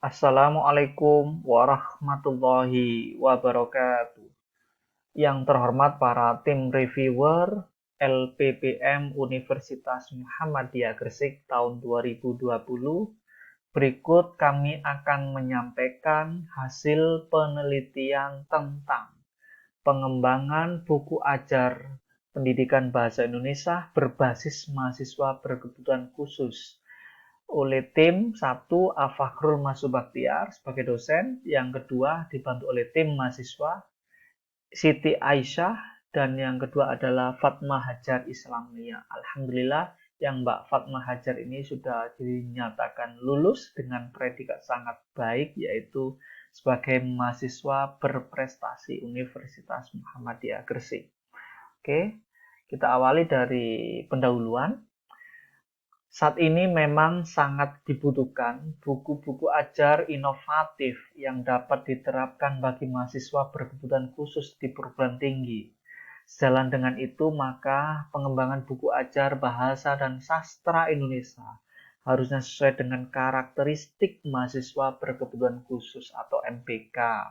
Assalamualaikum warahmatullahi wabarakatuh. Yang terhormat para tim reviewer LPPM Universitas Muhammadiyah Gresik tahun 2020, berikut kami akan menyampaikan hasil penelitian tentang pengembangan buku ajar pendidikan bahasa Indonesia berbasis mahasiswa berkebutuhan khusus oleh tim satu Al-Fakhrul Masubaktiar sebagai dosen, yang kedua dibantu oleh tim mahasiswa Siti Aisyah, dan yang kedua adalah Fatma Hajar Islamiyah. Alhamdulillah yang Mbak Fatma Hajar ini sudah dinyatakan lulus dengan predikat sangat baik, yaitu sebagai mahasiswa berprestasi Universitas Muhammadiyah Gresik. Oke, kita awali dari pendahuluan. Saat ini memang sangat dibutuhkan buku-buku ajar inovatif yang dapat diterapkan bagi mahasiswa berkebutuhan khusus di perguruan tinggi. Sejalan dengan itu, maka pengembangan buku ajar bahasa dan sastra Indonesia harusnya sesuai dengan karakteristik mahasiswa berkebutuhan khusus atau MBK.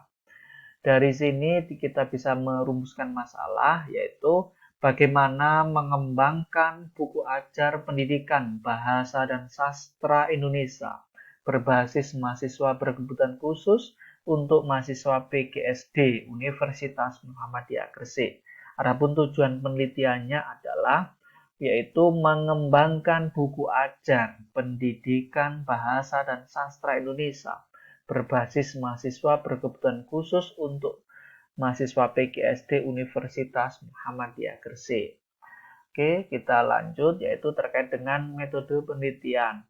Dari sini kita bisa merumuskan masalah, yaitu bagaimana mengembangkan buku ajar pendidikan bahasa dan sastra Indonesia berbasis mahasiswa berkebutuhan khusus untuk mahasiswa PGSD Universitas Muhammadiyah Gresik. Adapun tujuan penelitiannya adalah yaitu mengembangkan buku ajar pendidikan bahasa dan sastra Indonesia berbasis mahasiswa berkebutuhan khusus untuk mahasiswa PGSD Universitas Muhammadiyah Gresik. Oke, kita lanjut, yaitu terkait dengan metode penelitian.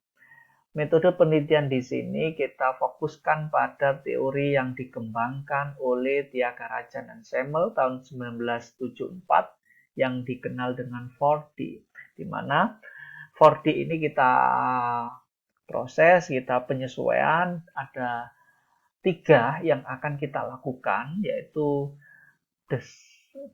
Metode penelitian di sini kita fokuskan pada teori yang dikembangkan oleh Tyagarajan dan Semel tahun 1974 yang dikenal dengan 4D, di mana 4D ini kita proses, kita penyesuaian, ada 3 yang akan kita lakukan, yaitu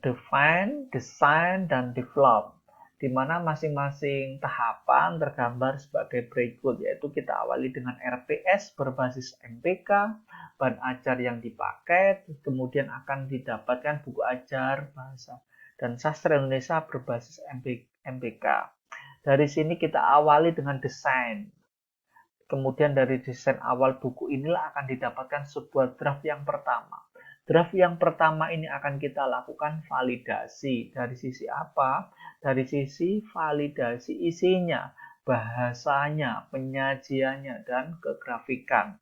define, design, dan develop, di mana masing-masing tahapan tergambar sebagai berikut, yaitu kita awali dengan RPS berbasis MPK, bahan ajar yang dipakai, kemudian akan didapatkan buku ajar bahasa dan sastra Indonesia berbasis MPK. Dari sini kita awali dengan desain. Kemudian dari desain awal buku inilah akan didapatkan sebuah draft yang pertama. Draft yang pertama ini akan kita lakukan validasi. Dari sisi apa? Dari sisi validasi isinya, bahasanya, penyajiannya, dan kegrafikan.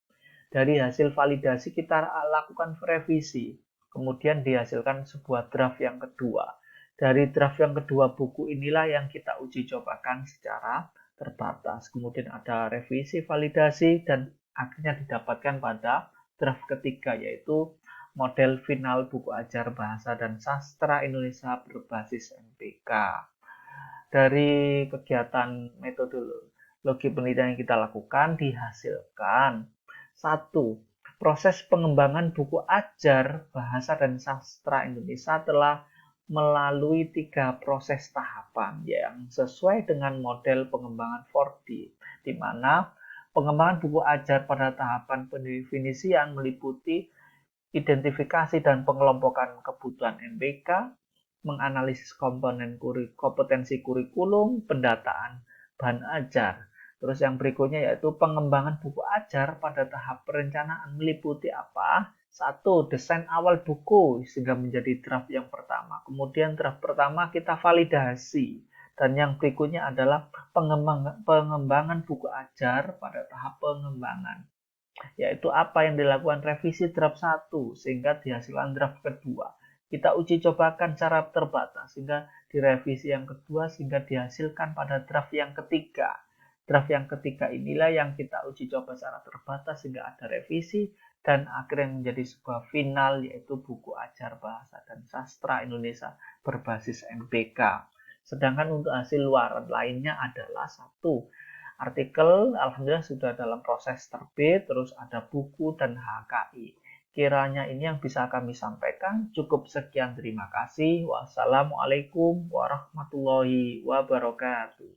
Dari hasil validasi kita lakukan revisi. Kemudian dihasilkan sebuah draft yang kedua. Dari draft yang kedua buku inilah yang kita uji cobakan secara terbatas. Kemudian ada revisi, validasi, dan akhirnya didapatkan pada draft ketiga, yaitu model final buku ajar bahasa dan sastra Indonesia berbasis MPK. Dari kegiatan metodologi penelitian yang kita lakukan dihasilkan: 1. Proses pengembangan buku ajar bahasa dan sastra Indonesia telah melalui 3 proses tahapan yang sesuai dengan model pengembangan 4D, di mana pengembangan buku ajar pada tahapan pendefinisian meliputi identifikasi dan pengelompokan kebutuhan MPK, menganalisis komponen kompetensi kurikulum, pendataan bahan ajar. Terus yang berikutnya yaitu pengembangan buku ajar pada tahap perencanaan meliputi apa? 1. Desain awal buku sehingga menjadi draft yang pertama. Kemudian draft pertama kita validasi. Dan yang berikutnya adalah pengembangan buku ajar pada tahap pengembangan. Yaitu apa yang dilakukan revisi draft 1 sehingga dihasilkan draft kedua. Kita uji cobakan secara terbatas sehingga direvisi yang kedua sehingga dihasilkan pada draft yang ketiga. Draft yang ketiga inilah yang kita uji coba secara terbatas sehingga ada revisi dan akhirnya menjadi sebuah final, yaitu buku ajar bahasa dan sastra Indonesia berbasis MPK. Sedangkan untuk hasil luaran lainnya adalah 1. Artikel alhamdulillah sudah dalam proses terbit, terus ada buku dan HKI. Kiranya ini yang bisa kami sampaikan. Cukup sekian, terima kasih. Wassalamualaikum warahmatullahi wabarakatuh.